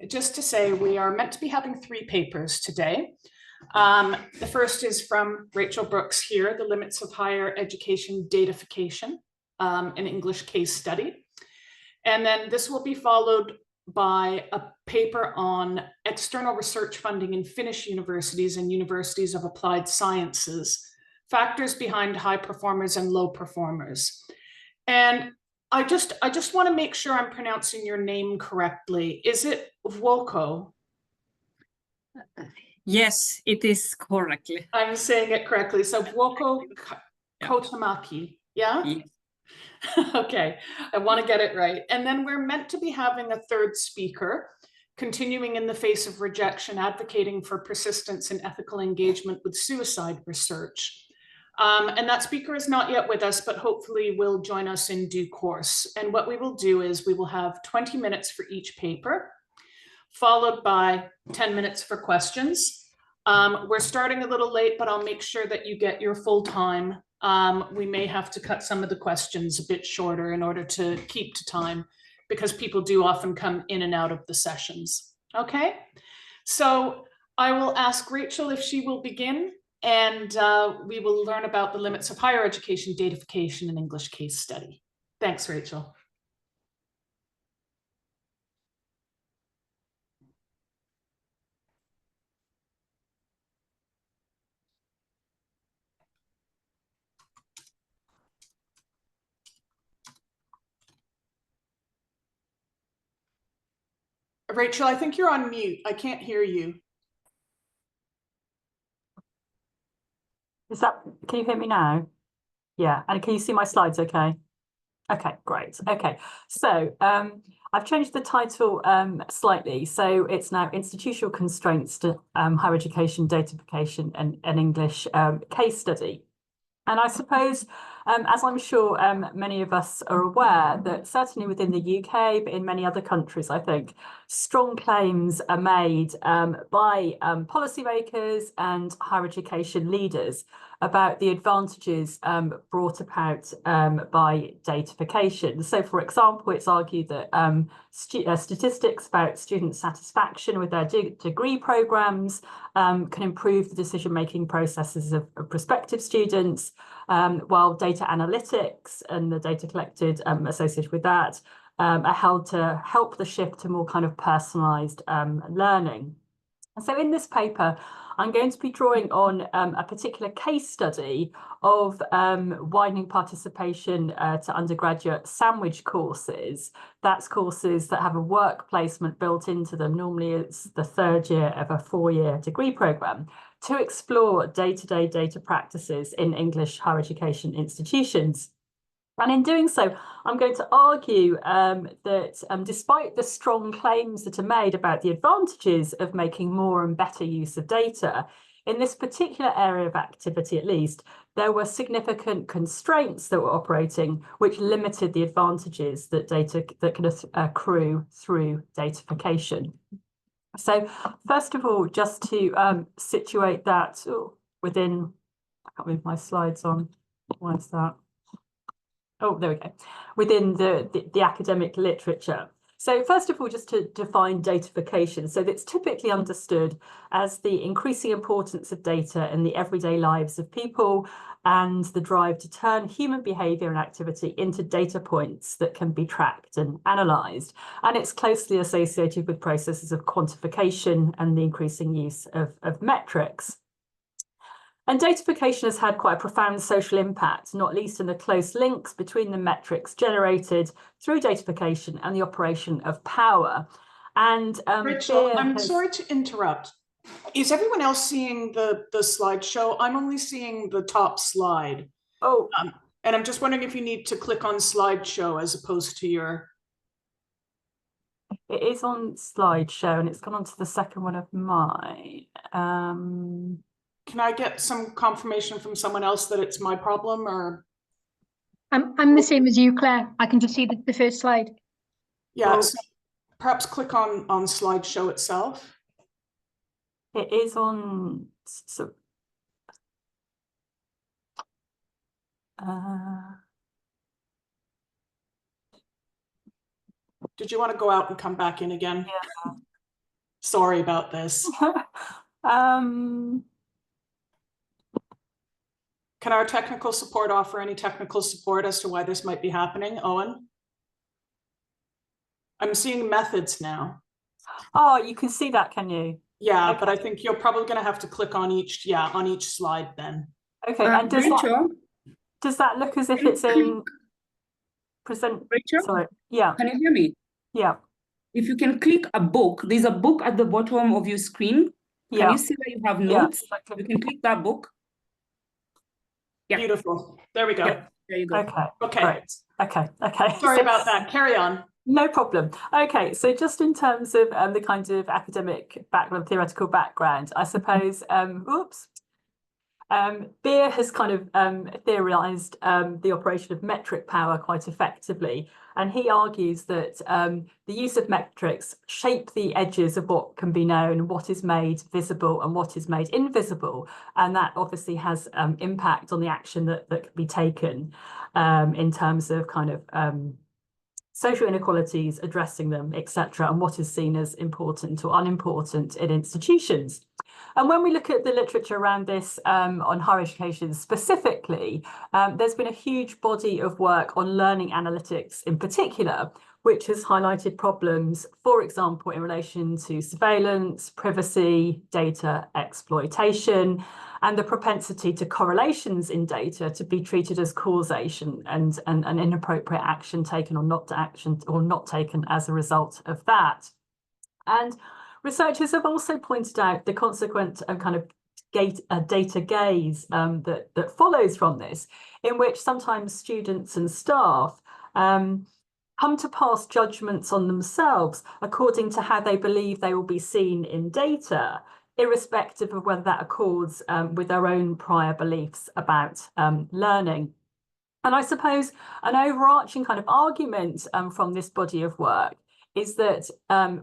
just to say we are meant to be having 3 papers today. The first is from Rachel Brooks here, The Limits of Higher Education Datafication, an English case study. And then this will be followed by a paper on external research funding in Finnish universities and universities of applied sciences, factors behind high performers and low performers. And I just want to make sure I'm pronouncing your name correctly. Is it Vuoko? Yes, it is correctly. I'm saying it correctly. So Vuoko Kotamaki, yeah? Yes. Okay, I want to get it right. And then we're meant to be having a third speaker, continuing in the face of rejection, advocating for persistence and ethical engagement with suicide research. And that speaker is not yet with us, but hopefully will join us in due course. And what we will do is we will have 20 minutes for each paper, followed by 10 minutes for questions. We're starting a little late, but I'll make sure that you get your full time. We may have to cut some of the questions a bit shorter in order to keep to time, because people do often come in and out of the sessions. Okay, so I will ask Rachel if she will begin, and we will learn about the limits of higher education datafication and English case study. Thanks, Rachel. Rachel, I think you're on mute. I can't hear you. Can you hear me now? Yeah, and can you see my slides okay? Okay, great. Okay, so I've changed the title slightly. So it's now Institutional Constraints to Higher Education Datafication and English Case Study. And I suppose, as I'm sure many of us are aware, that certainly within the UK, but in many other countries, I think, strong claims are made by policymakers and higher education leaders about the advantages brought about by datafication. So, for example, it's argued that statistics about student satisfaction with their degree programmes can improve the decision-making processes of prospective students, while data analytics and the data collected associated with that are held to help the shift to more kind of personalised learning. And so in this paper, I'm going to be drawing on a particular case study of widening participation to undergraduate sandwich courses. That's courses that have a work placement built into them. Normally it's the third year of a 4-year degree programme, to explore day-to-day data practices in English higher education institutions. And in doing so, I'm going to argue that despite the strong claims that are made about the advantages of making more and better use of data, in this particular area of activity at least, there were significant constraints that were operating which limited the advantages that can accrue through datafication. So first of all, just to situate that within, I can't move my slides on, why is that? Oh, there we go, within the academic literature. So first of all, just to define datafication. So it's typically understood as the increasing importance of data in the everyday lives of people and the drive to turn human behaviour and activity into data points that can be tracked and analysed. And it's closely associated with processes of quantification and the increasing use of metrics. And datafication has had quite a profound social impact, not least in the close links between the metrics generated through datafication and the operation of power. And Rachel, I'm sorry to interrupt. Is everyone else seeing the slideshow? I'm only seeing the top slide. Oh. And I'm just wondering if you need to click on slideshow as opposed to your... It is on slideshow and it's gone on to the second one of mine. Can I get some confirmation from someone else that it's my problem, or? I'm the same as you, Claire. I can just see the first slide. Yeah, so perhaps click on slideshow itself. It is on. So, did you want to go out and come back in again? Yeah. Sorry about this. Um, Can our technical support offer any technical support as to why this might be happening, Owen? I'm seeing methods now. oh, you can see that, can you? Yeah, Okay. but I think you're probably going to have to click on each, on each slide then. Okay, and Rachel, does that look as if can you it's in present? Rachel, Sorry, yeah, can you hear me? yeah, If you can click a book, there's a book at the bottom of your screen. Can yeah, you see where you have yeah. notes? You can click that book. Yeah. Beautiful. There we go. Yeah, there you go. Okay, Okay. great. Okay. Sorry So- about that. Carry on. No problem. Okay, so just in terms of the kind of academic background, theoretical background, I suppose, Beer has kind of theorized the operation of metric power quite effectively. And he argues that the use of metrics shape the edges of what can be known, what is made visible and what is made invisible. And that obviously has impact on the action that can be taken in terms of kind of social inequalities, addressing them, etc., and what is seen as important or unimportant in institutions. And when we look at the literature around this on higher education specifically, there's been a huge body of work on learning analytics in particular, which has highlighted problems, for example, in relation to surveillance, privacy, data exploitation, and the propensity to correlations in data to be treated as causation and an inappropriate action taken or not taken as a result of that. And researchers have also pointed out the consequent kind of data gaze that follows from this, in which sometimes students and staff come to pass judgments on themselves according to how they believe they will be seen in data, irrespective of whether that accords with their own prior beliefs about learning. And I suppose an overarching kind of argument from this body of work is that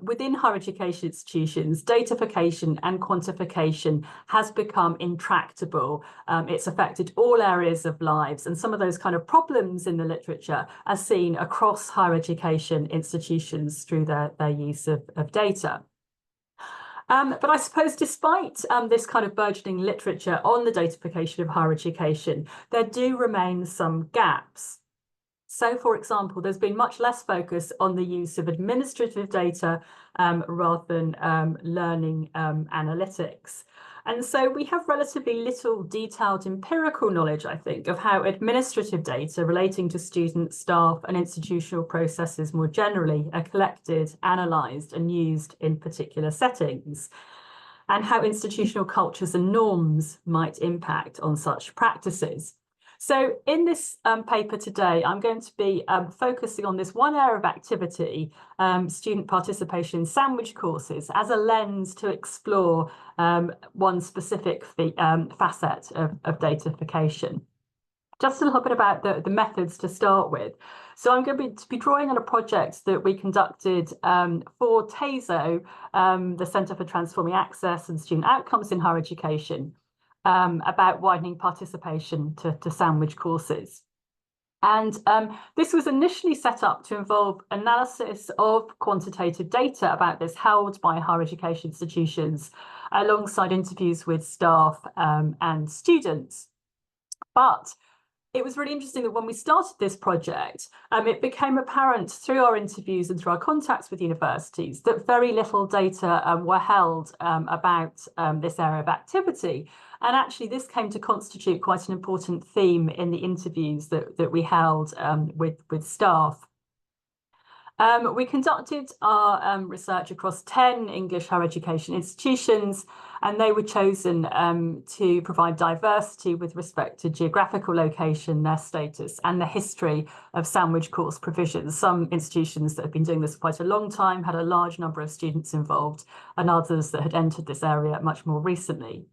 within higher education institutions, datafication and quantification has become intractable. It's affected all areas of lives, and some of those kind of problems in the literature are seen across higher education institutions through their use of data. But I suppose despite this kind of burgeoning literature on the datafication of higher education, there do remain some gaps. So, for example, there's been much less focus on the use of administrative data rather than learning analytics. And so we have relatively little detailed empirical knowledge, I think, of how administrative data relating to students, staff, and institutional processes more generally are collected, analysed, and used in particular settings, and how institutional cultures and norms might impact on such practices. So in this paper today, I'm going to be focusing on this one area of activity, student participation in sandwich courses, as a lens to explore one specific facet of datafication. Just a little bit about the methods to start with. So I'm going to be drawing on a project that we conducted for TASO, the Centre for Transforming Access and Student Outcomes in Higher Education, about widening participation to sandwich courses. And this was initially set up to involve analysis of quantitative data about this held by higher education institutions, alongside interviews with staff and students. But it was really interesting that when we started this project, it became apparent through our interviews and through our contacts with universities that very little data were held about this area of activity. And actually, this came to constitute quite an important theme in the interviews that we held with staff. We conducted our research across 10 English higher education institutions, and they were chosen to provide diversity with respect to geographical location, their status, and the history of sandwich course provisions. Some institutions that have been doing this for quite a long time had a large number of students involved, and others that had entered this area much more recently.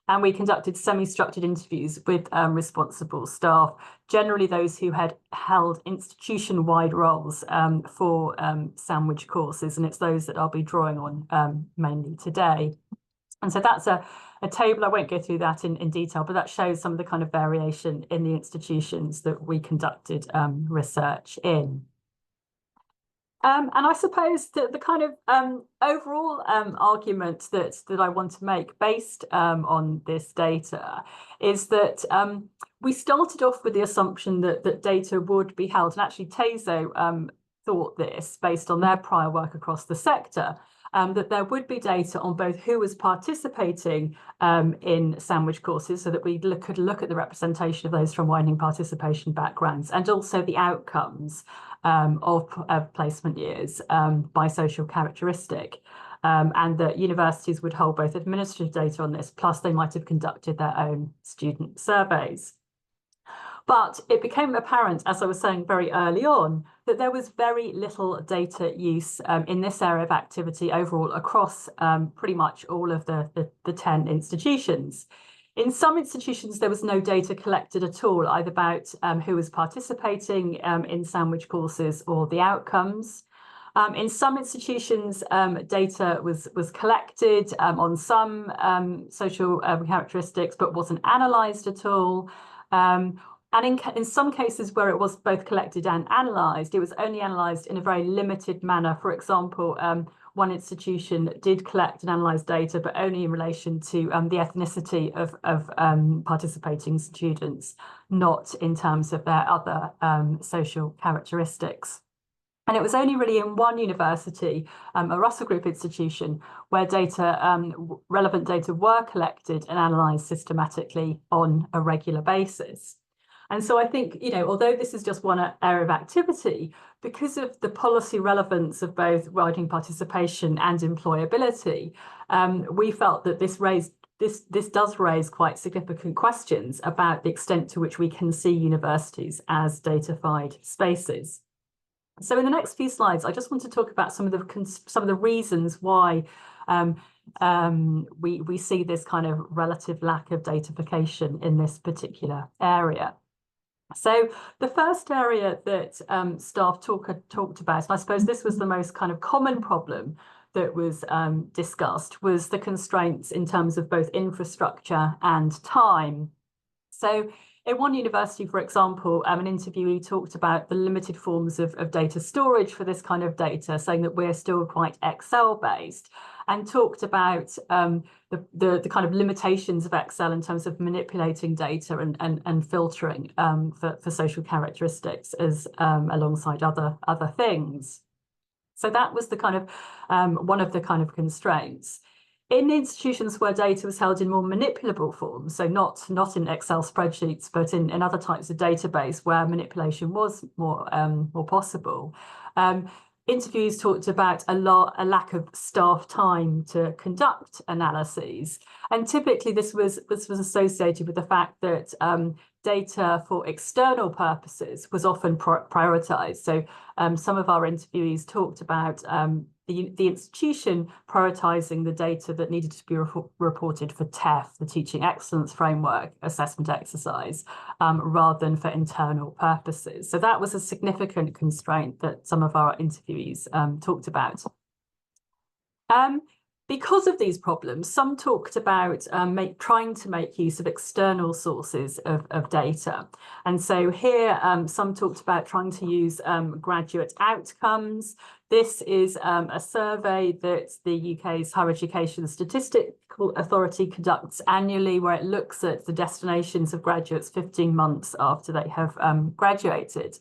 And we conducted semi-structured interviews with responsible staff, generally those who had held institution-wide roles for sandwich courses, and it's those that I'll be drawing on mainly today. And so that's a table. I won't go through that in detail, but that shows some of the kind of variation in the institutions that we conducted research in. And I suppose that the kind of overall argument that I want to make based on this data is that we started off with the assumption that data would be held, and actually TASO thought this based on their prior work across the sector, that there would be data on both who was participating in sandwich courses, so that we could look at the representation of those from widening participation backgrounds, and also the outcomes of placement years by social characteristic, and that universities would hold both administrative data on this, plus they might have conducted their own student surveys. But it became apparent, as I was saying very early on, that there was very little data use in this area of activity overall across pretty much all of the 10 institutions. In some institutions, there was no data collected at all, either about who was participating in sandwich courses or the outcomes. In some institutions, data was collected on some social characteristics, but wasn't analysed at all. And in some cases where it was both collected and analysed, it was only analysed in a very limited manner. For example, one institution did collect and analyse data, but only in relation to the ethnicity of participating students, not in terms of their other social characteristics. And it was only really in one university, a Russell Group institution, where relevant data were collected and analysed systematically on a regular basis. And so I think, although this is just one area of activity, because of the policy relevance of both widening participation and employability, we felt that this does raise quite significant questions about the extent to which we can see universities as datafied spaces. So in the next few slides, I just want to talk about some of the reasons why we see this kind of relative lack of datafication in this particular area. So the first area that staff talked about, and I suppose this was the most kind of common problem that was discussed, was the constraints in terms of both infrastructure and time. So in one university, for example, an interviewee talked about the limited forms of data storage for this kind of data, saying that we're still quite Excel-based, and talked about the kind of limitations of Excel in terms of manipulating data and filtering for social characteristics as alongside other things. So that was the kind of one of the kind of constraints. In institutions where data was held in more manipulable forms, so not in Excel spreadsheets, but in other types of database where manipulation was more possible, interviews talked about a lack of staff time to conduct analyses, and typically this was associated with the fact that data for external purposes was often prioritized. So some of our interviewees talked about the institution prioritizing the data that needed to be reported for TEF, the Teaching Excellence Framework assessment exercise, rather than for internal purposes. So that was a significant constraint that some of our interviewees talked about. Because of these problems, some talked about trying to make use of external sources of data. And so here, some talked about trying to use graduate outcomes. This is a survey that the UK's Higher Education Statistical Authority conducts annually, where it looks at the destinations of graduates 15 months after they have graduated.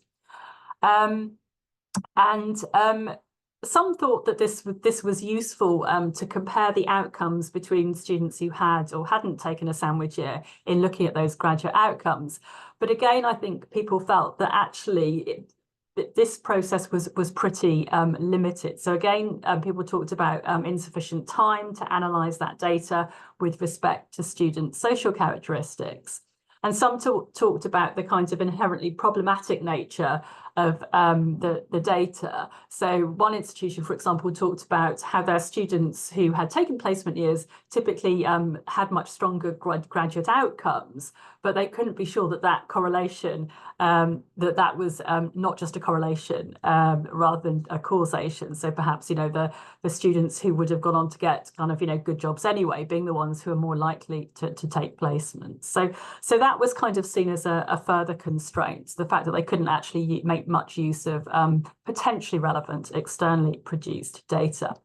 Some thought that this was useful to compare the outcomes between students who had or hadn't taken a sandwich year in looking at those graduate outcomes. But again, I think people felt that actually this process was pretty limited. So again, people talked about insufficient time to analyse that data with respect to student social characteristics. And some talked about the kinds of inherently problematic nature of the data. So one institution, for example, talked about how their students who had taken placement years typically had much stronger graduate outcomes, but they couldn't be sure that correlation, that was not just a correlation rather than a causation. So perhaps, the students who would have gone on to get kind of, good jobs anyway, being the ones who are more likely to take placements. So that was kind of seen as a further constraint, the fact that they couldn't actually make make much use of potentially relevant externally produced data.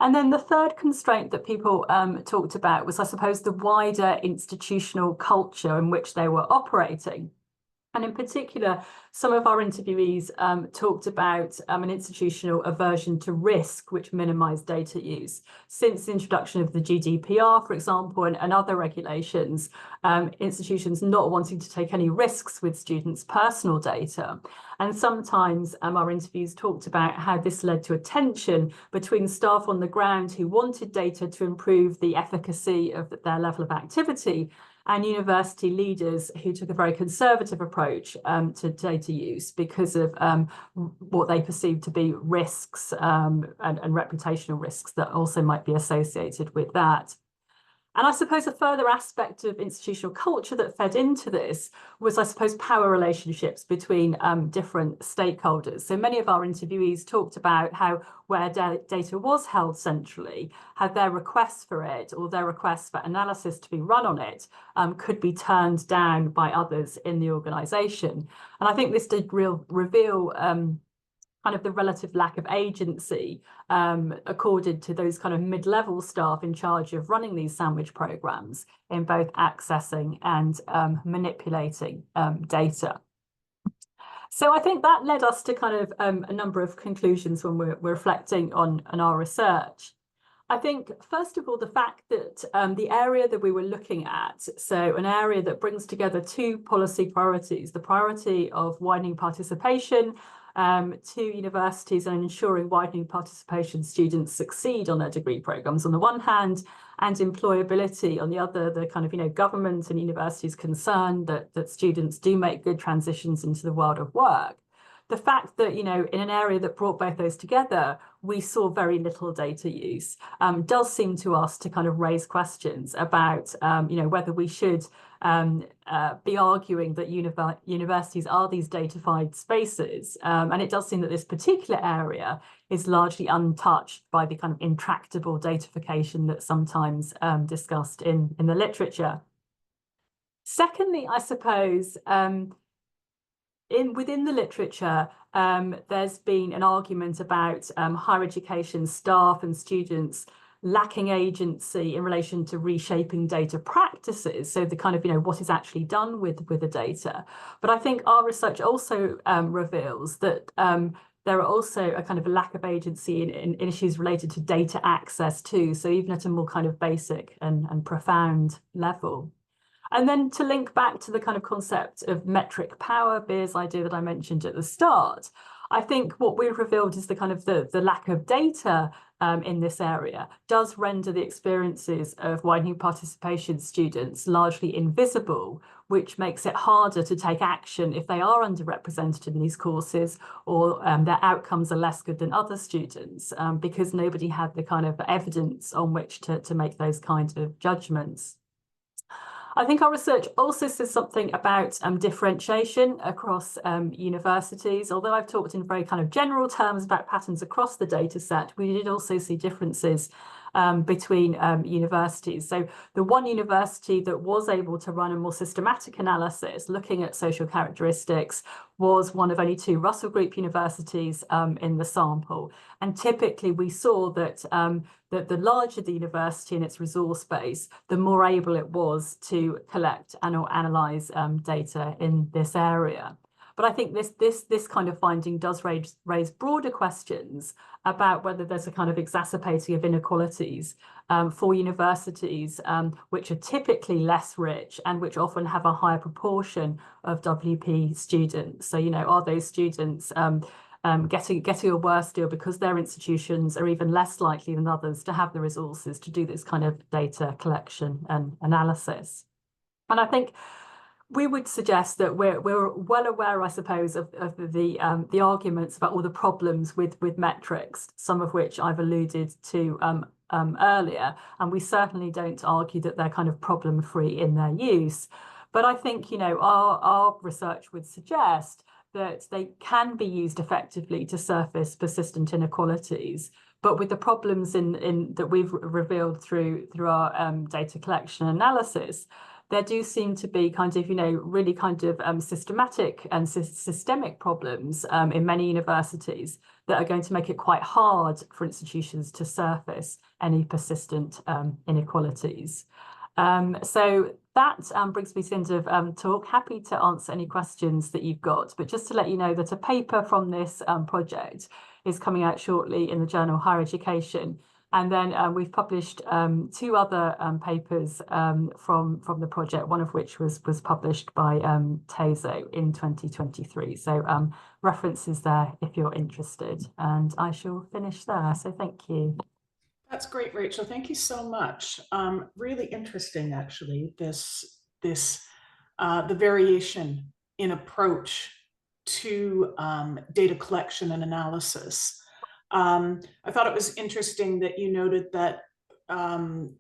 And then the third constraint that people talked about was, I suppose, the wider institutional culture in which they were operating. And in particular, some of our interviewees talked about an institutional aversion to risk, which minimised data use. Since the introduction of the GDPR, for example, and other regulations, institutions not wanting to take any risks with students' personal data. And sometimes our interviews talked about how this led to a tension between staff on the ground who wanted data to improve the efficacy of their level of activity, and university leaders who took a very conservative approach to data use because of what they perceived to be risks and reputational risks that also might be associated with that. And I suppose a further aspect of institutional culture that fed into this was, I suppose, power relationships between different stakeholders. So many of our interviewees talked about how where data was held centrally, how their requests for it or their requests for analysis to be run on it could be turned down by others in the organisation. And I think this did reveal kind of the relative lack of agency accorded to those kind of mid-level staff in charge of running these sandwich programs in both accessing and manipulating data. So I think that led us to kind of a number of conclusions when we're reflecting on our research. I think, first of all, the fact that the area that we were looking at, so an area that brings together two policy priorities, the priority of widening participation to universities and ensuring widening participation students succeed on their degree programmes on the one hand, and employability on the other, the kind of, government and universities concerned that students do make good transitions into the world of work. The fact that, in an area that brought both those together, we saw very little data use does seem to us to kind of raise questions about, whether we should be arguing that universities are these datafied spaces. And it does seem that this particular area is largely untouched by the kind of intractable datafication that's sometimes discussed in the literature. Secondly, I suppose, within the literature, there's been an argument about higher education staff and students lacking agency in relation to reshaping data practices. So the kind of, what is actually done with the data. But I think our research also reveals that there are also a kind of a lack of agency in issues related to data access too. So even at a more kind of basic and profound level. And then to link back to the kind of concept of metric power, Beer's idea that I mentioned at the start, I think what we've revealed is the kind of the lack of data in this area does render the experiences of widening participation students largely invisible, which makes it harder to take action if they are underrepresented in these courses or their outcomes are less good than other students because nobody had the kind of evidence on which to make those kinds of judgments. I think our research also says something about differentiation across universities. Although I've talked in very kind of general terms about patterns across the data set, we did also see differences between universities. So the one university that was able to run a more systematic analysis looking at social characteristics was one of only two Russell Group universities in the sample. And typically we saw that the larger the university and its resource base, the more able it was to collect and or analyse data in this area. But I think this kind of finding does raise broader questions about whether there's a kind of exacerbating of inequalities for universities, which are typically less rich and which often have a higher proportion of WP students. So, are those students getting a worse deal because their institutions are even less likely than others to have the resources to do this kind of data collection and analysis? And I think we would suggest that we're well aware, I suppose, of the arguments about all the problems with metrics, some of which I've alluded to earlier, and we certainly don't argue that they're kind of problem-free in their use. But I think, our research would suggest that they can be used effectively to surface persistent inequalities, but with the problems that we've revealed through our data collection analysis, there do seem to be kind of, really kind of systematic and systemic problems in many universities that are going to make it quite hard for institutions to surface any persistent inequalities. So that brings me to the end of talk. Happy to answer any questions that you've got, but just to let you know that a paper from this project is coming out shortly in the journal Higher Education. And then we've published 2 other papers from the project, one of which was published by Tezo in 2023. So references there if you're interested. And I shall finish there. So thank you. That's great, Rachel. Thank you so much. Really interesting, actually, the variation in approach to data collection and analysis. I thought it was interesting that you noted that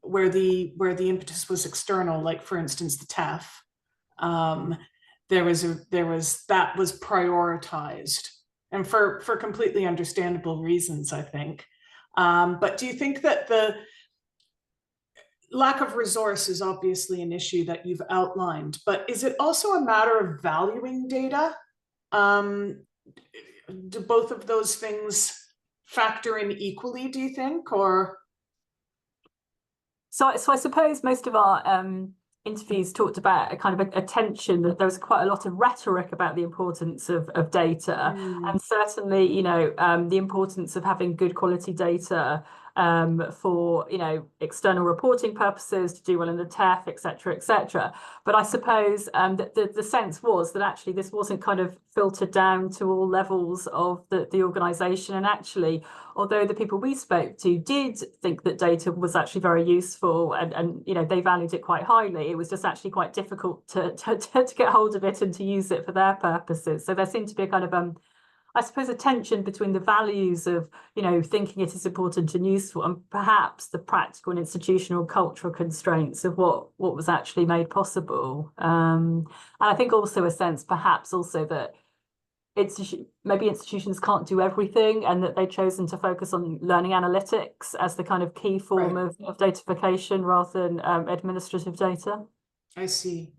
where the impetus was external, like for instance the TEF, that was prioritized, and for completely understandable reasons, I think. But do you think that the lack of resource is obviously an issue that you've outlined, but is it also a matter of valuing data? Do both of those things factor in equally, do you think, or? So I suppose most of our interviews talked about a kind of a tension, that there was quite a lot of rhetoric about the importance of data, and certainly, the importance of having good quality data for, external reporting purposes, to do well in the TEF, etc., etc. But I suppose that the sense was that actually this wasn't kind of filtered down to all levels of the organisation. And actually, although the people we spoke to did think that data was actually very useful and they valued it quite highly, it was just actually quite difficult to get hold of it and to use it for their purposes. So there seemed to be a kind of I suppose a tension between the values of, thinking it is important and useful, and perhaps the practical and institutional cultural constraints of what was actually made possible. And I think also a sense perhaps also that maybe institutions can't do everything, and that they've chosen to focus on learning analytics as the kind of key form of datafication rather than administrative data. I see.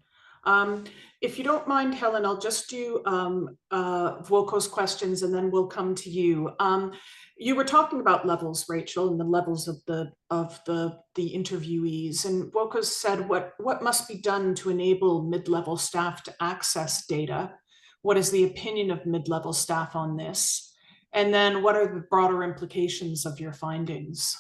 If you don't mind, Helen, I'll just do Volko's questions and then we'll come to you. You were talking about levels, Rachel, and the levels of the interviewees, and Volko said what must be done to enable mid-level staff to access data. What is the opinion of mid-level staff on this? And then what are the broader implications of your findings?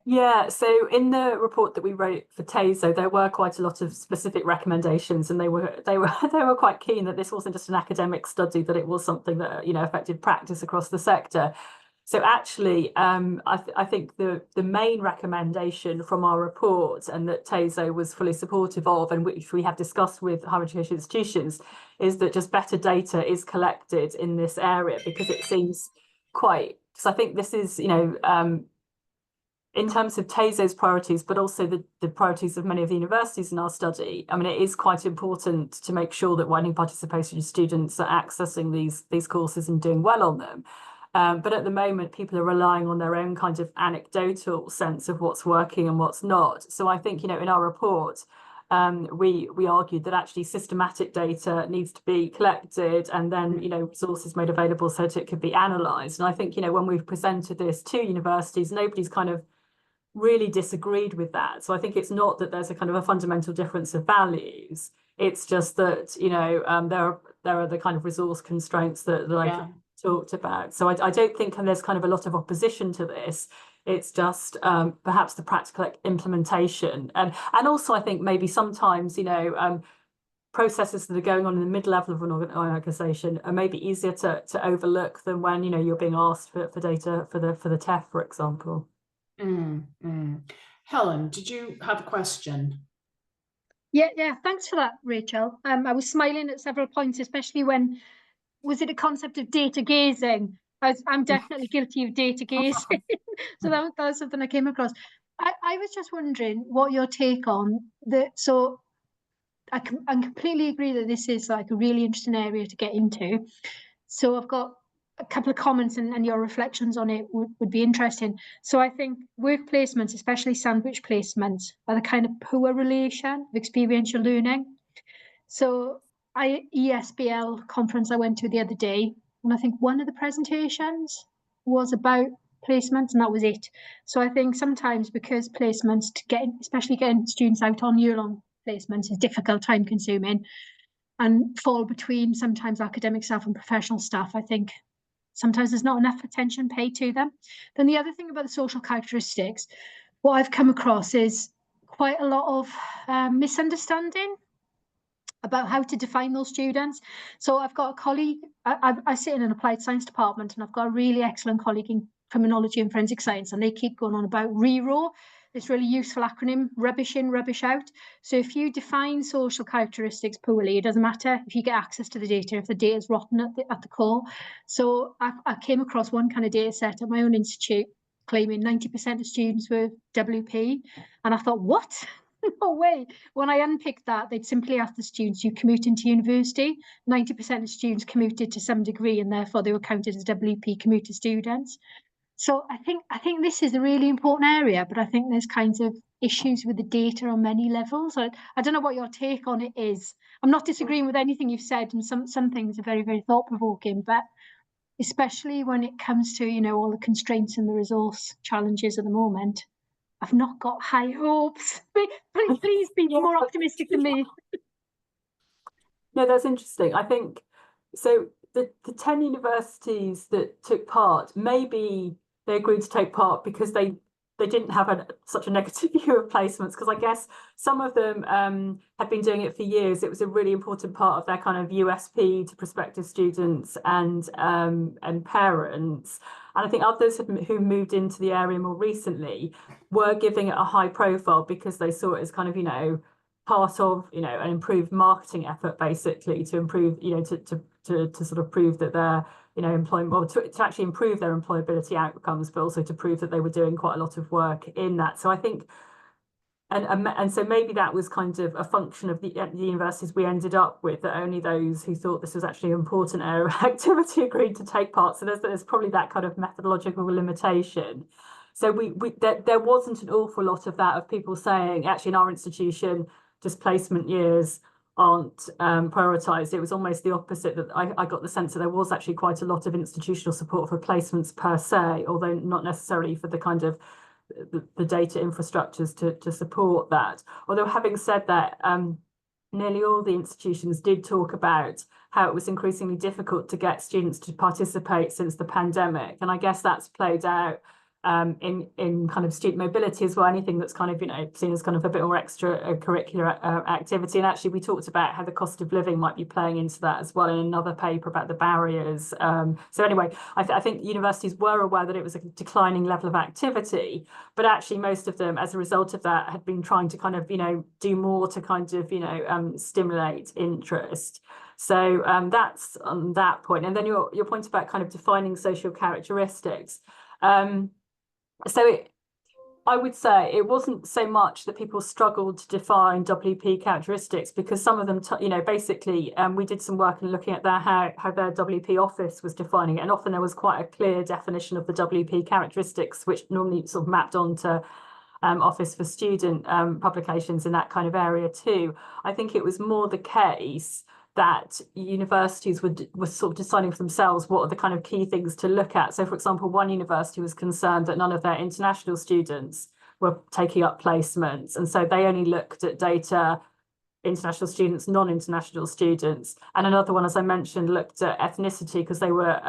Yeah, so in the report that we wrote for Tezo, there were quite a lot of specific recommendations, and they were quite keen that this wasn't just an academic study, that it was something that affected practice across the sector. So actually, I think the main recommendation from our report, and that Tezo was fully supportive of, and which we have discussed with higher education institutions, is that just better data is collected in this area, because it seems quite. So I think this is, in terms of Tezo's priorities, but also the priorities of many of the universities in our study, I mean, it is quite important to make sure that widening participation students are accessing these courses and doing well on them. But at the moment, people are relying on their own kind of anecdotal sense of what's working and what's not. So I think, in our report, we argued that actually systematic data needs to be collected, and then, resources made available so that it could be analysed. And I think, when we've presented this to universities, nobody's kind of really disagreed with that. So I think it's not that there's a kind of a fundamental difference of values. It's just that, there are the kind of resource constraints that I've talked about. So I don't think there's kind of a lot of opposition to this. It's just perhaps the practical implementation. And also I think maybe sometimes, processes that are going on in the mid-level of an organisation are maybe easier to overlook than when, you're being asked for data for the TEF, for example. Helen, did you have a question? Yeah, thanks for that, Rachel. I was smiling at several points, especially when, was it a concept of data gazing? I'm definitely guilty of data gazing. So that was something I came across. I was just wondering what your take on that. So I completely agree that this is like a really interesting area to get into. So I've got a couple of comments and your reflections on it would be interesting. So I think work placements, especially sandwich placements, are the kind of poor relation of experiential learning. So ESBL conference I went to the other day, and I think one of the presentations was about placements, and that was it. So I think sometimes because placements especially getting students out on year-long placements is difficult, time consuming, and fall between sometimes academic staff and professional staff, I think sometimes there's not enough attention paid to them. Then the other thing about the social characteristics, what I've come across is quite a lot of misunderstanding about how to define those students. So I've got a colleague, I sit in an applied science department, and I've got a really excellent colleague in criminology and forensic science, and they keep going on about RERO, this really useful acronym, rubbish in, rubbish out. So if you define social characteristics poorly, it doesn't matter if you get access to the data, if the data is rotten at the core. So I came across one kind of data set at my own institute claiming 90% of students were WP. And I thought, what? No way. When I unpicked that, they'd simply ask the students, you commute into university. 90% of students commuted to some degree, and therefore they were counted as WP commuter students. So I think this is a really important area, but I think there's kinds of issues with the data on many levels. I don't know what your take on it is. I'm not disagreeing with anything you've said, and some things are very, very thought-provoking, but especially when it comes to, all the constraints and the resource challenges at the moment, I've not got high hopes. Please be more optimistic than me. No, that's interesting. I think so. The 10 universities that took part, maybe they agreed to take part because they didn't have such a negative view of placements, because I guess some of them had been doing it for years. It was a really important part of their kind of USP to prospective students and parents. And I think others who moved into the area more recently were giving it a high profile because they saw it as kind of, part of, an improved marketing effort, basically, to improve, to sort of prove that they're, employment, well, to actually improve their employability outcomes, but also to prove that they were doing quite a lot of work in that. So I think, and so maybe that was kind of a function of the universities we ended up with, that only those who thought this was actually an important area of activity agreed to take part. So there's probably that kind of methodological limitation. So there wasn't an awful lot of that, of people saying, actually, in our institution, displacement years aren't prioritised. It was almost the opposite, that I got the sense that there was actually quite a lot of institutional support for placements per se, although not necessarily for the kind of the data infrastructures to support that. Although having said that, nearly all the institutions did talk about how it was increasingly difficult to get students to participate since the pandemic. And I guess that's played out in kind of student mobility as well, anything that's kind of, seen as kind of a bit more extracurricular activity. And actually, we talked about how the cost of living might be playing into that as well in another paper about the barriers. So anyway, I think universities were aware that it was a declining level of activity, but actually most of them, as a result of that, had been trying to kind of, do more to kind of, stimulate interest. So that's on that point. And then your point about kind of defining social characteristics. So I would say it wasn't so much that people struggled to define WP characteristics, because some of them, basically, we did some work in looking at how their WP office was defining it, and often there was quite a clear definition of the WP characteristics, which normally sort of mapped onto Office for Student publications in that kind of area too. I think it was more the case that universities were sort of deciding for themselves what are the kind of key things to look at. So, for example, one university was concerned that none of their international students were taking up placements, and so they only looked at data, international students, non-international students. And another one, as I mentioned, looked at ethnicity, because they were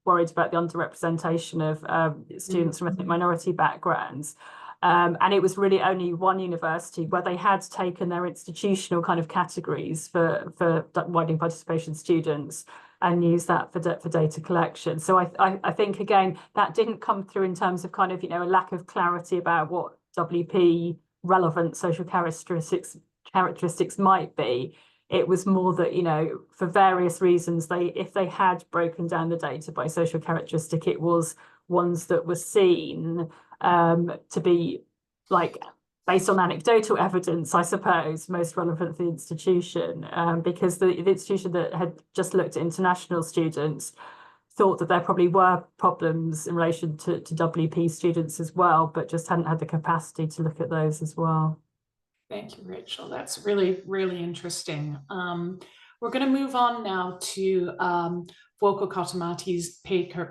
worried about the underrepresentation of students from ethnic minority backgrounds. And it was really only one university where they had taken their institutional kind of categories for widening participation students and used that for data collection. So I think, again, that didn't come through in terms of kind of, a lack of clarity about what WP relevant social characteristics might be. It was more that, for various reasons, if they had broken down the data by social characteristic, it was ones that were seen to be, like, based on anecdotal evidence, I suppose, most relevant for the institution, because the institution that had just looked at international students thought that there probably were problems in relation to WP students as well, but just hadn't had the capacity to look at those as well. Thank you, Rachel. That's really, really interesting. We're going to move on now to Vuokko Kotomati's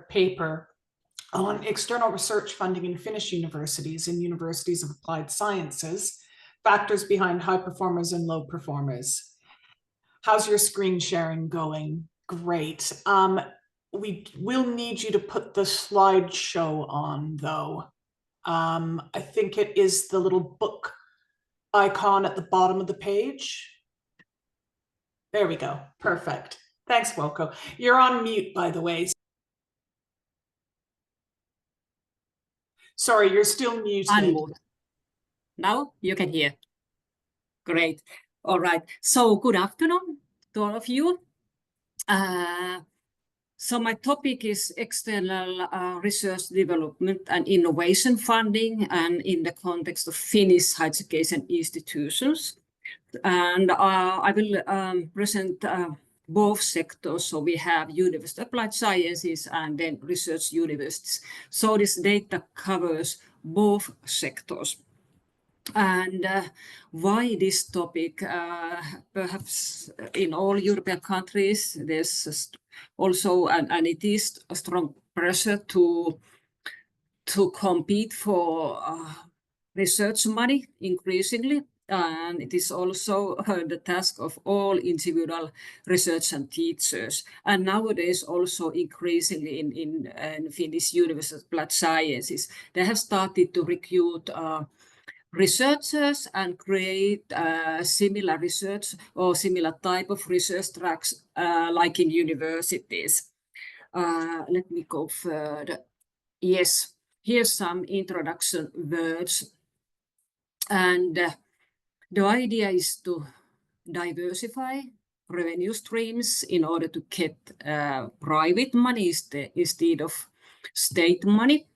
paper on external research funding in Finnish universities and universities of applied sciences, factors behind high performers and low performers. How's your screen sharing going? Great. We will need you to put the slideshow on, though. I think it is the little book icon at the bottom of the page. There we go. Perfect. Thanks, Vuokko. You're on mute, by the way. Sorry, you're still muted. Unmute. Now you can hear. Great. All right. So good afternoon to all of you. So my topic is external research development and innovation funding, and in the context of Finnish higher education institutions. And I will present both sectors. So we have University of Applied Sciences and then research universities. So this data covers both sectors. And why this topic? Perhaps in all European countries, there's also, and it is a strong pressure to compete for research money increasingly. And it is also the task of all individual research and teachers. And nowadays also increasingly in Finnish University of Applied Sciences, they have started to recruit researchers and create similar research or similar type of research tracks like in universities. Let me go further. Yes, here's some introduction words. And the idea is to diversify revenue streams in order to get private money instead of state money.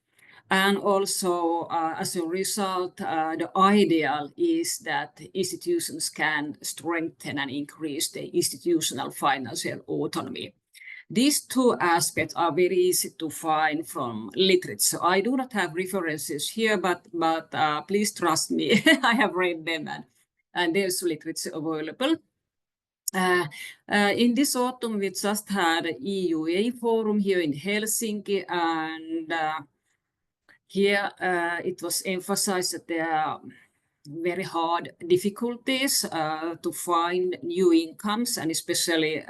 And also, as a result, the ideal is that institutions can strengthen and increase the institutional financial autonomy. These two aspects are very easy to find from literature. I do not have references here, but please trust me, I have read them and there's literature available. In this autumn, we just had an EUA forum here in Helsinki, and here it was emphasized that there are very hard difficulties to find new incomes, and especially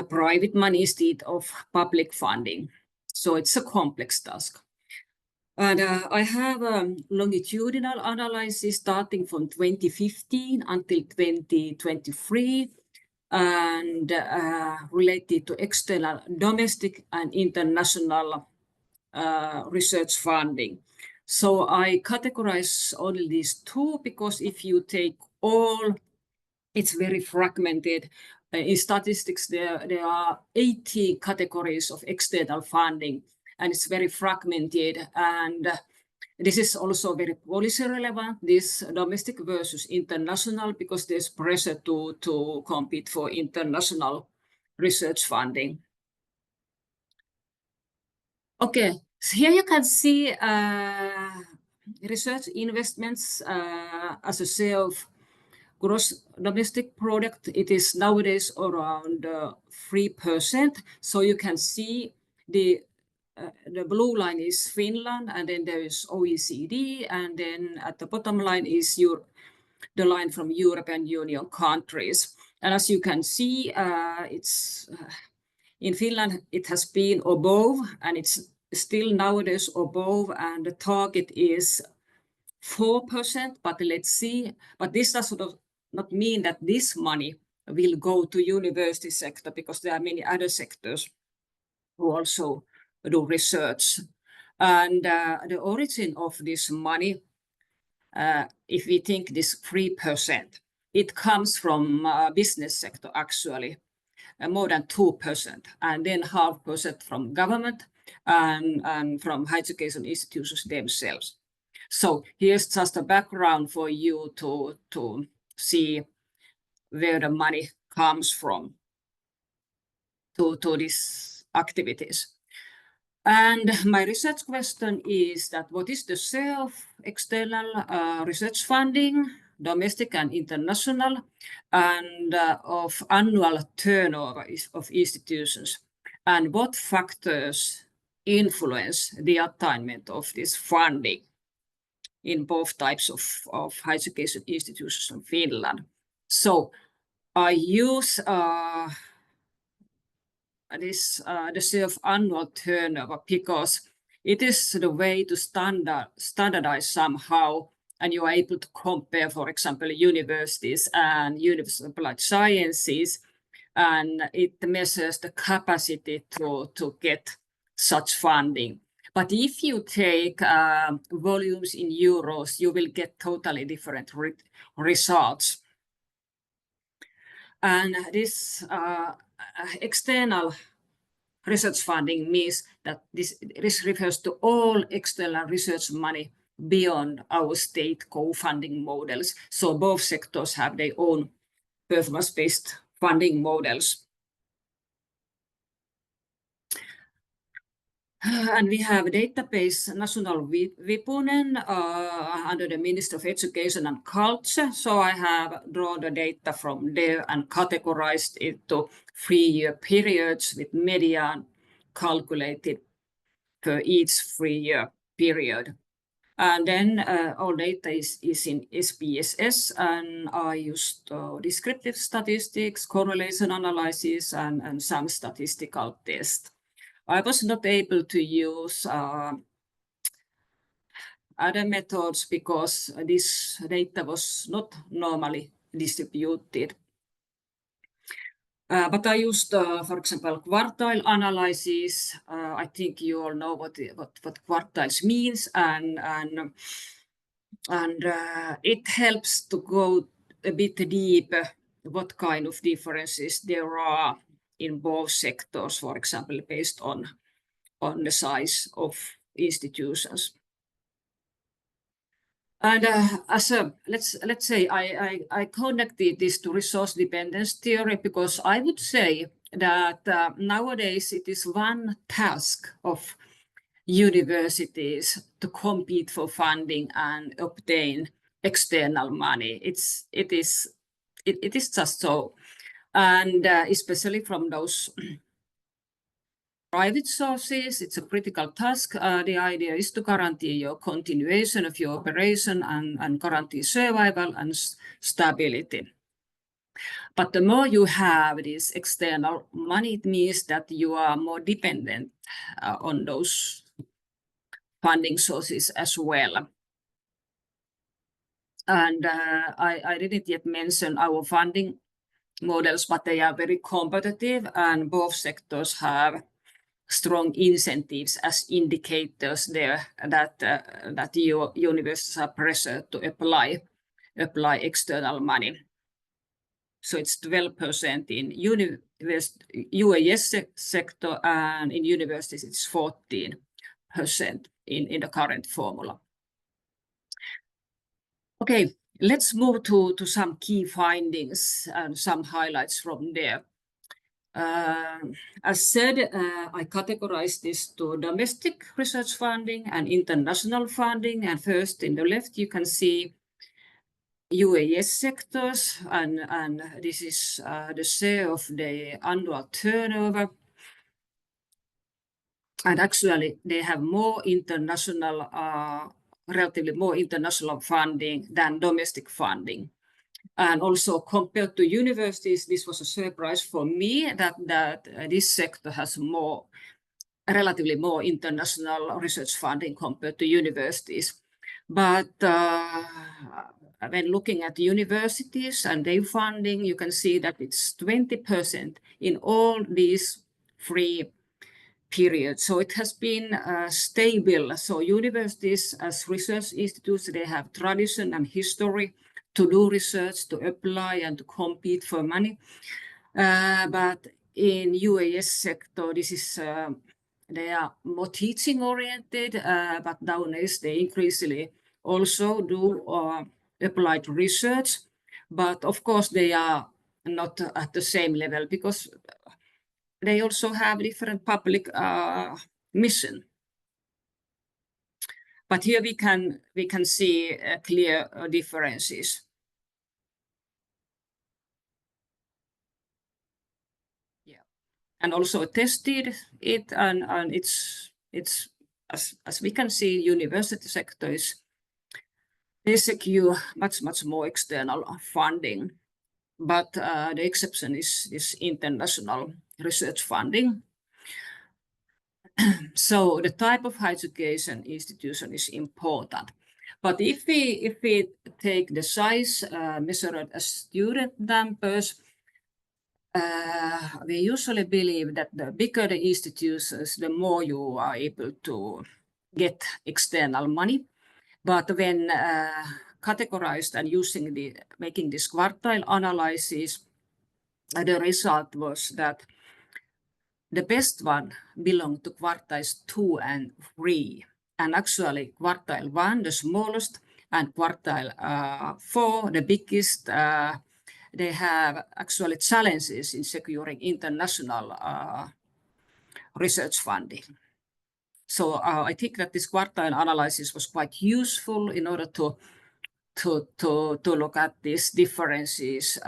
private money instead of public funding. So it's a complex task. And I have a longitudinal analysis starting from 2015 until 2023, and related to external, domestic, and international research funding. So I categorize only these two because if you take all, it's very fragmented. In statistics, there are 80 categories of external funding, and it's very fragmented. And this is also very policy relevant, this domestic versus international, because there's pressure to compete for international research funding. Okay, so here you can see research investments as a share of gross domestic product. It is nowadays around 3%. So you can see the blue line is Finland, and then there is OECD, and then at the bottom line is the line from European Union countries. And as you can see, it's in Finland, it has been above, and it's still nowadays above, and the target is 4%, but let's see. But this does not mean that this money will go to university sector, because there are many other sectors who also do research. And the origin of this money, if we think this 3%, it comes from business sector actually, more than 2%, and then 0.5% from government and from higher education institutions themselves. So here's just a background for you to see where the money comes from. to these activities. And my research question is that what is the share of external research funding, domestic and international, and of annual turnover of institutions, and what factors influence the attainment of this funding in both types of higher education institutions in Finland. So I use the share of annual turnover because it is the way to standardize somehow, and you are able to compare, for example, universities and universities of applied sciences, and it measures the capacity to get such funding. But if you take volumes in euros, you will get totally different results. And this external research funding means that this refers to all external research money beyond our state co-funding models. So both sectors have their own performance-based funding models. And we have a database, National Vipunen, under the Ministry of Education and Culture. So I have drawn the data from there and categorized it to 3-year periods with median calculated per each 3-year period. And then all data is in SPSS, and I used descriptive statistics, correlation analysis, and some statistical tests. I was not able to use other methods because this data was not normally distributed. But I used, for example, quartile analysis. I think you all know what quartiles means, and it helps to go a bit deeper what kind of differences there are in both sectors, for example, based on the size of institutions. And let's say I connected this to resource dependence theory because I would say that nowadays it is one task of universities to compete for funding and obtain external money. It is just so, and especially from those private sources, it's a critical task. The idea is to guarantee your continuation of your operation and guarantee survival and stability. But the more you have this external money, it means that you are more dependent on those funding sources as well. And I didn't yet mention our funding models, but they are very competitive, and both sectors have strong incentives as indicators there that your universities are pressured to apply external money. So it's 12% in UAS sector, and in universities it's 14% in the current formula. Okay, let's move to some key findings and some highlights from there. As said, I categorized this to domestic research funding and international funding. And first, in the left, you can see UAS sectors, and this is the share of the annual turnover. And actually, they have more international, relatively more international funding than domestic funding. And also compared to universities, this was a surprise for me that this sector has relatively more international research funding compared to universities. But when looking at universities and their funding, you can see that it's 20% in all these 3 periods. So it has been stable. So universities as research institutes, they have tradition and history to do research, to apply and to compete for money. But in UAS sector, this is they are more teaching oriented, but nowadays they increasingly also do applied research. But of course, they are not at the same level because they also have different public mission. But here we can see clear differences. Yeah, and also tested it, and it's as we can see, university sector is they secure much more external funding, but the exception is international research funding. So the type of higher education institution is important. But if we take the size measured as student numbers, we usually believe that the bigger the institutions, the more you are able to get external money. But when categorized and making this quartile analysis, the result was that the best one belonged to quartiles 2 and 3. And actually quartile 1, the smallest, and quartile 4, the biggest, they have actually challenges in securing international research funding. So I think that this quartile analysis was quite useful in order to look at these differences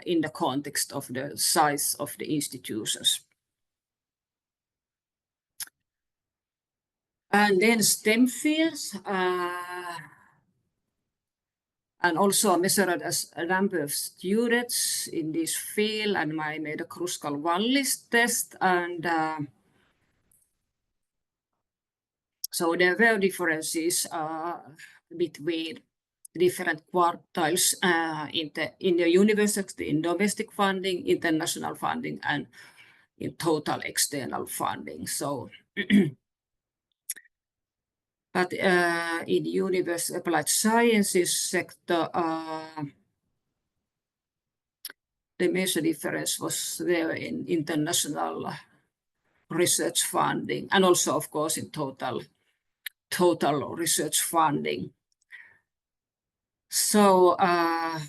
in the context of the size of the institutions. And then STEM fields, and also measured as a number of students in this field, and I made a Kruskal-Wallis test, and so there were differences between different quartiles in the university, in domestic funding, international funding, and in total external funding. So but in university applied sciences sector, the major difference was there in international research funding, and also, of course, in total research funding. So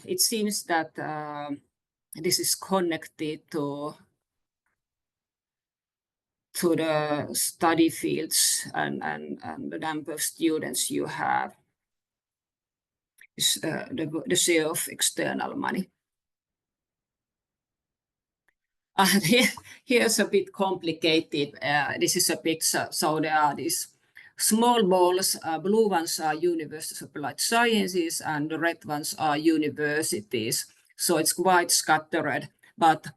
it seems that this is connected to the study fields and the number of students you have, is the share of external money. Here's a bit complicated. This is a picture. So there are these small balls. Blue ones are university applied sciences, and the red ones are universities. So it's quite scattered. But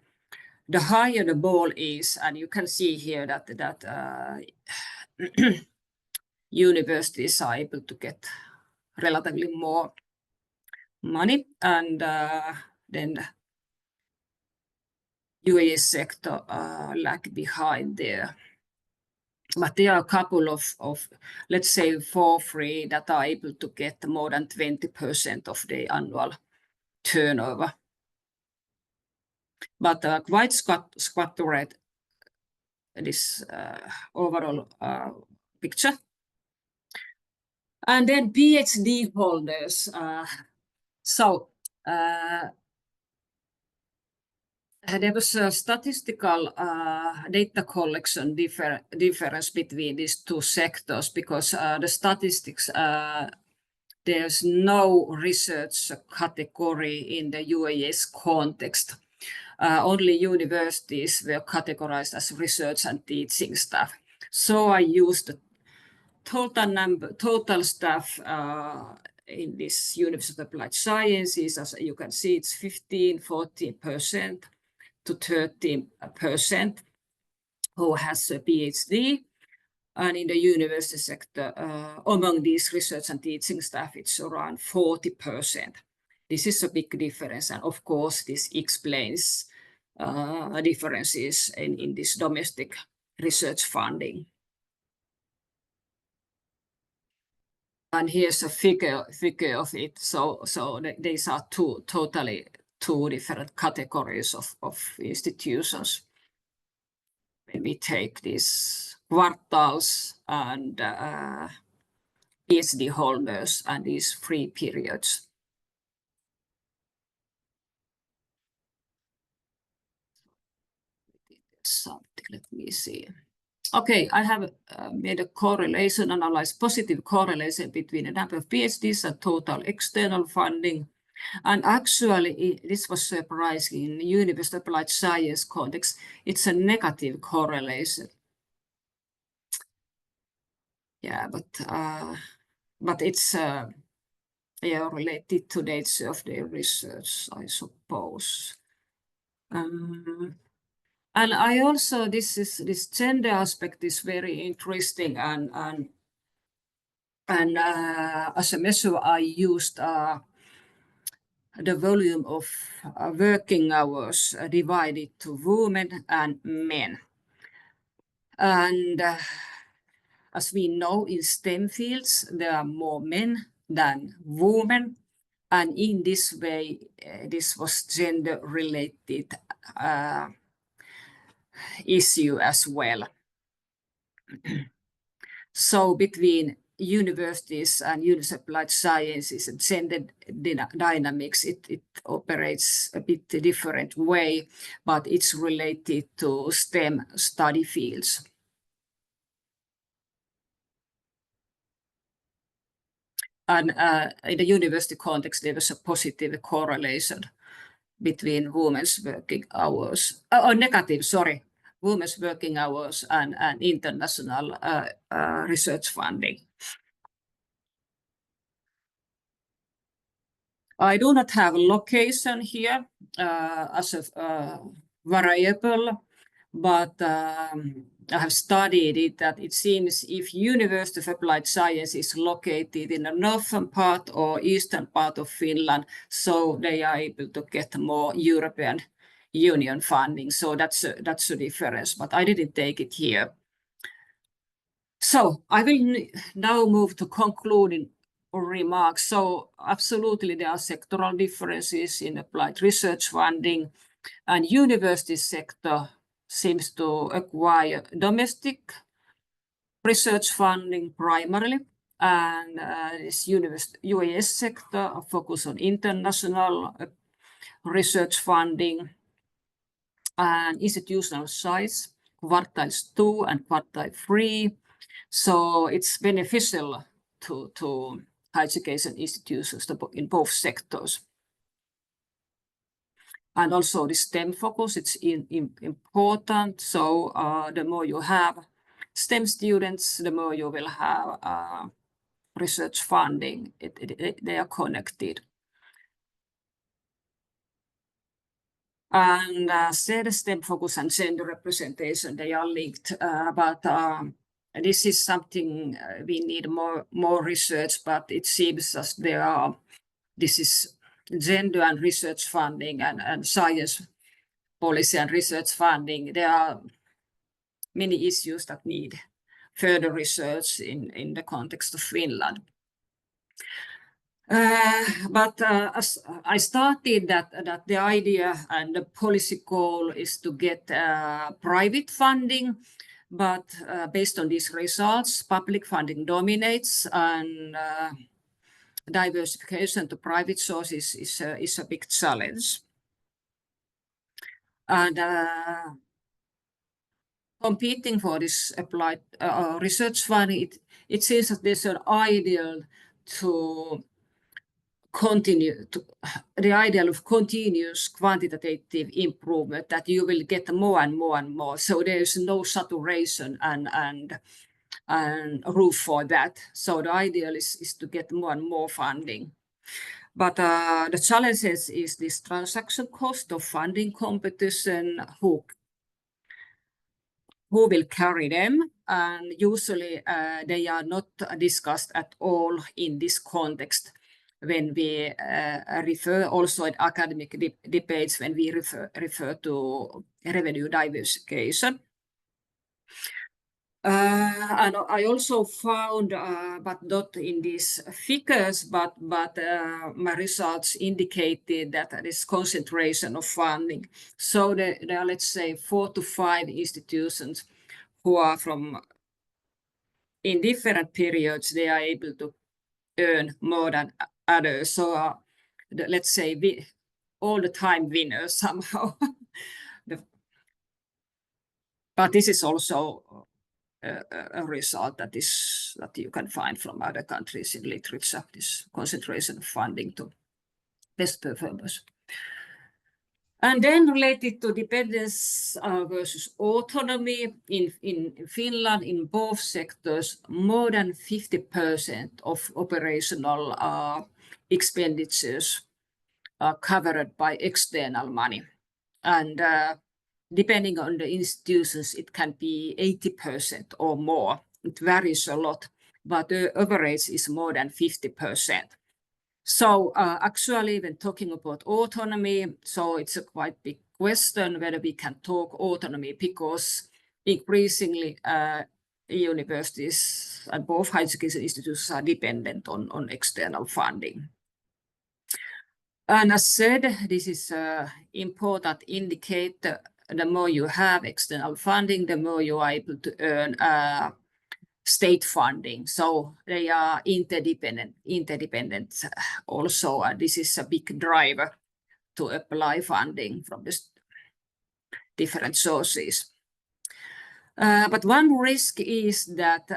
the higher the ball is, and you can see here that universities are able to get relatively more money, and then UAS sector lag behind there. But there are a couple of let's say 4-3 that are able to get more than 20% of the annual turnover. But quite scattered this overall picture. And then PhD holders. There was a statistical data collection difference between these two sectors, because the statistics, there's no research category in the UAS context. Only universities were categorized as research and teaching staff. So I used the total staff in this University of Applied Sciences. As you can see, it's 14% to 13% who has a PhD. And in the university sector, among these research and teaching staff, it's around 40%. This is a big difference. And of course, this explains differences in this domestic research funding. And here's a figure of it. So these are two different categories of institutions. When we take these quartiles and PhD holders and these free periods. something. Let me see. Okay, I have made a correlation, analyzed positive correlation between the number of PhDs and total external funding. And actually, this was surprising in the University of Applied Science context. It's a negative correlation. Yeah, but it's related to nature of the research, I suppose. And I also, this gender aspect is very interesting, and as a measure, I used the volume of working hours divided to women and men. And as we know, in STEM fields, there are more men than women. And in this way, this was gender-related issue as well. So between universities and University of Applied Sciences and gender dynamics, it operates a bit different way, but it's related to STEM study fields. And in the university context, there was a positive correlation between women's working hours, or negative, sorry, women's working hours and international research funding. I do not have a location here as a variable, but I have studied it that it seems if University of Applied Science is located in the northern part or eastern part of Finland, so they are able to get more European Union funding. So that's a difference, but I didn't take it here. So I will now move to concluding remarks. So absolutely there are sectoral differences in applied research funding, and university sector seems to acquire domestic research funding primarily, and this UAS sector focus on international research funding and institutional size, quartiles 2 and quartile 3. So it's beneficial to higher education institutions in both sectors. And also the STEM focus, it's important. So the more you have STEM students, the more you will have research funding. They are connected. And STEM focus and gender representation, they are linked. But this is something we need more research, but it seems as this is gender and research funding and science policy and research funding. There are many issues that need further research in the context of Finland. But as I started that the idea and the policy goal is to get private funding, but based on these results, public funding dominates, and diversification to private sources is a big challenge. And competing for this applied research funding, it seems that there's an ideal to continue the ideal of continuous quantitative improvement, that you will get more and more and more. So there is no saturation and roof for that. So the ideal is to get more and more funding. But the challenges is this transaction cost of funding competition, who will carry them, and usually they are not discussed at all in this context when we refer also in academic debates, when we refer to revenue diversification. And I also found, but not in these figures, but my results indicated that there is concentration of funding. So there are, let's say, 4 to 5 institutions who are in different periods, they are able to earn more than others. So let's say all the time winners somehow. But this is also a result that you can find from other countries in literature, this concentration of funding to best performers. And then related to dependence versus autonomy, in Finland, in both sectors, more than 50% of operational expenditures are covered by external money. And depending on the institutions, it can be 80% or more. It varies a lot, but the average is more than 50%. So actually, when talking about autonomy, so it's a quite big question whether we can talk autonomy, because increasingly universities and both higher education institutions are dependent on external funding. And as said, this is an important indicator. The more you have external funding, the more you are able to earn state funding. So they are interdependent also. And this is a big driver to apply funding from the different sources. But one risk is that,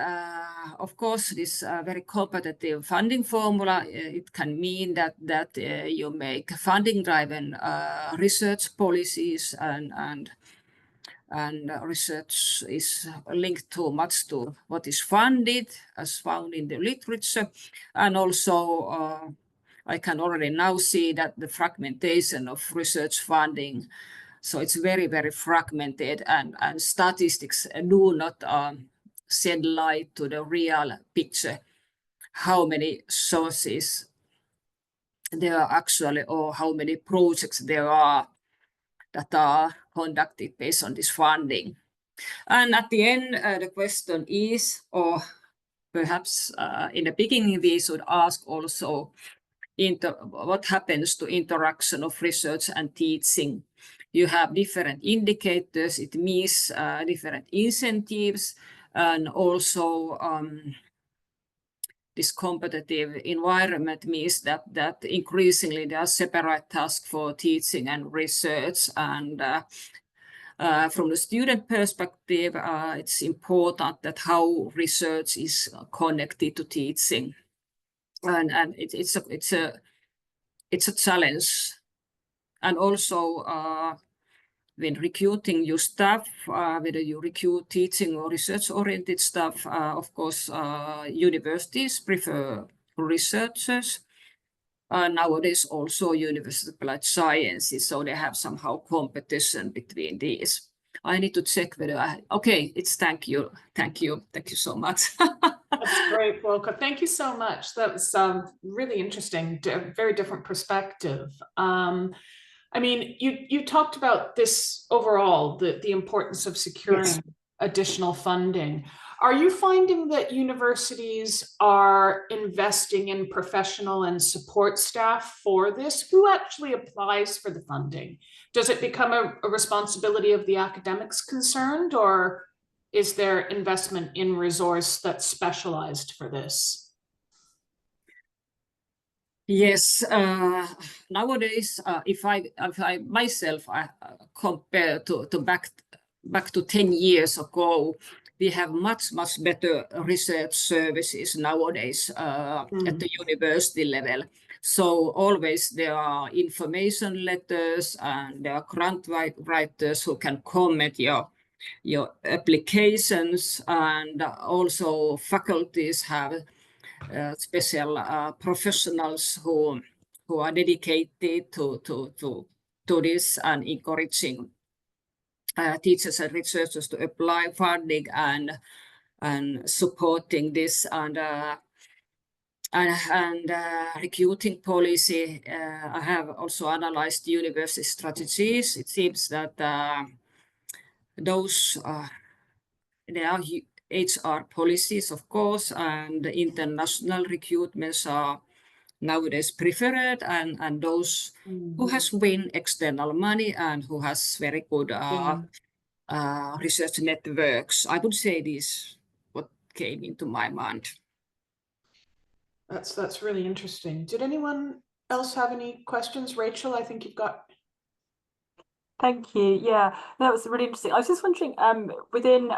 of course, this very competitive funding formula, it can mean that you make funding-driven research policies, and research is linked too much to what is funded, as found in the literature. And also, I can already now see that the fragmentation of research funding, so it's very, very fragmented, and statistics do not shed light to the real picture, how many sources there are actually, or how many projects there are that are conducted based on this funding. And at the end, the question is, or perhaps in the beginning, we should ask also what happens to interaction of research and teaching. You have different indicators, it means different incentives, and also this competitive environment means that increasingly there are separate tasks for teaching and research. And from the student perspective, it's important that how research is connected to teaching, and it's a challenge. And also when recruiting your staff, whether you recruit teaching or research-oriented staff, of course, universities prefer researchers. Nowadays, also University of Applied Sciences, so they have somehow competition between these. I need to check whether okay, it's thank you so much. That's great, Volker. Thank you so much. That was really interesting, very different perspective. I mean, you talked about this overall, the importance of securing additional funding. Are you finding that universities are investing in professional and support staff for this? Who actually applies for the funding? Does it become a responsibility of the academics concerned, or is there investment in resource that's specialized for this? Yes, nowadays, if I myself compare to back to 10 years ago, we have much better research services nowadays at the university level. So always there are information letters, and there are grant writers who can comment your applications, and also faculties have special professionals who are dedicated to this, and encouraging teachers and researchers to apply funding and supporting this, and recruiting policy. I have also analyzed university strategies. It seems that those there are HR policies, of course, and international recruitments are nowadays preferred, and those who has win external money and who has very good research networks. I would say this what came into my mind. That's really interesting. Did anyone else have any questions? Rachel, I think you've got. Thank you. Yeah, that was really interesting. I was just wondering, within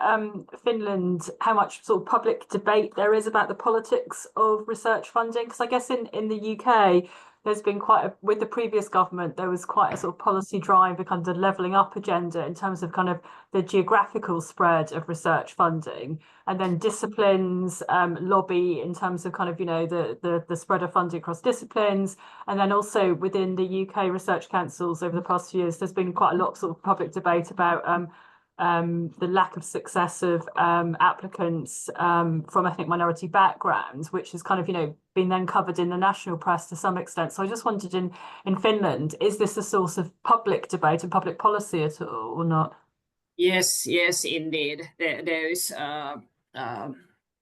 Finland, how much sort of public debate there is about the politics of research funding? Because I guess in the UK, there's been with the previous government, there was quite a sort of policy drive, a kind of levelling up agenda in terms of kind of the geographical spread of research funding, and then disciplines lobby in terms of kind of, you know, the spread of funding across disciplines. And then also within the UK research councils over the past few years, there's been quite a lot of sort of public debate about the lack of success of applicants from ethnic minority backgrounds, which has kind of, you know, been then covered in the national press to some extent. So I just wondered, in Finland, is this a source of public debate and public policy at all or not? Yes, yes, indeed. There is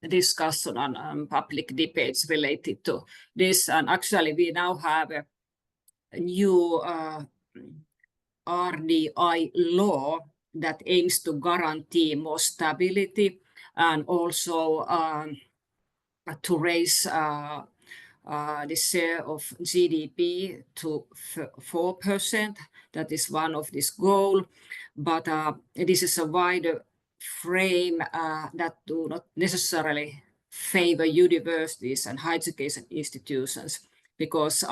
discussion on public debates related to this. And actually, we now have a new RDI law that aims to guarantee more stability and also to raise the share of GDP to 4%. That is one of this goal. But this is a wider frame that do not necessarily favor universities and higher education institutions, because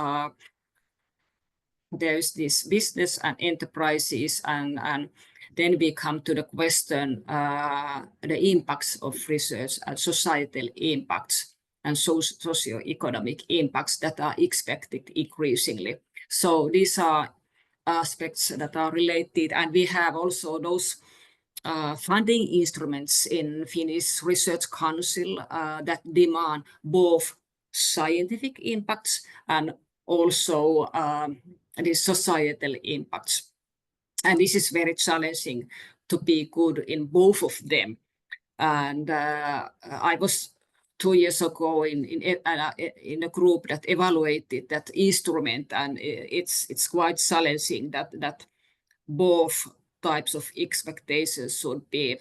there is this business and enterprises, and then we come to the question, the impacts of research and societal impacts and socio-economic impacts that are expected increasingly. So these are aspects that are related, and we have also those funding instruments in Finnish Research Council that demand both scientific impacts and also the societal impacts. And this is very challenging to be good in both of them. And I was 2 years ago in a group that evaluated that instrument, and it's quite challenging that both types of expectations should be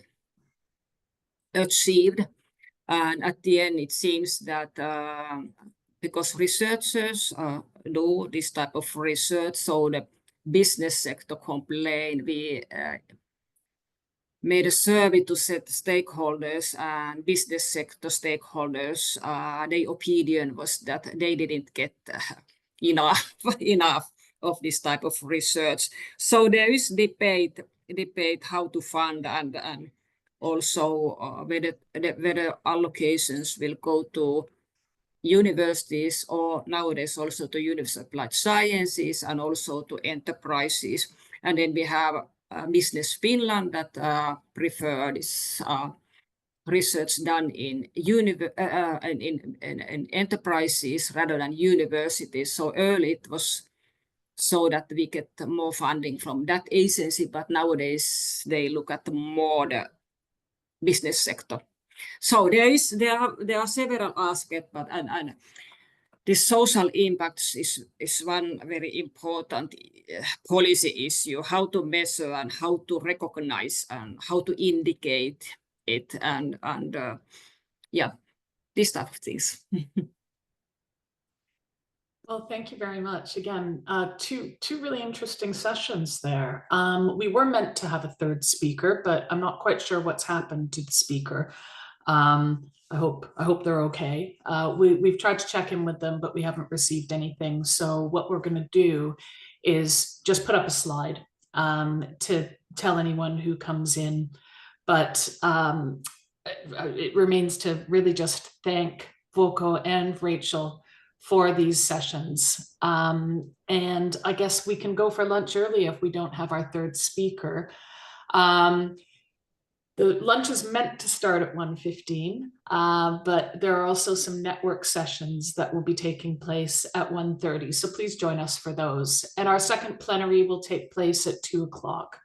achieved. And at the end, it seems that because researchers do this type of research, so the business sector complain, we made a survey to set stakeholders and business sector stakeholders. Their opinion was that they didn't get enough of this type of research. So there is debate how to fund, and also whether allocations will go to universities or nowadays also to University of Applied Sciences and also to enterprises. And then we have Business Finland that prefer this research done in enterprises rather than universities. So early it was so that we get more funding from that agency, but nowadays they look at more the business sector. So there are several aspects, but and the social impacts is one very important policy issue, how to measure and how to recognize and how to indicate it, and yeah, these type of things. Well, thank you very much. Again, two really interesting sessions there. We were meant to have a third speaker, but I'm not quite sure what's happened to the speaker. I hope they're okay. We've tried to check in with them, but we haven't received anything. So what we're going to do is just put up a slide to tell anyone who comes in. But it remains to really just thank Volko and Rachel for these sessions. And I guess we can go for lunch early if we don't have our third speaker. The lunch is meant to start at 1:15, but there are also some network sessions that will be taking place at 1:30. So please join us for those. And our second plenary will take place at 2 o'clock.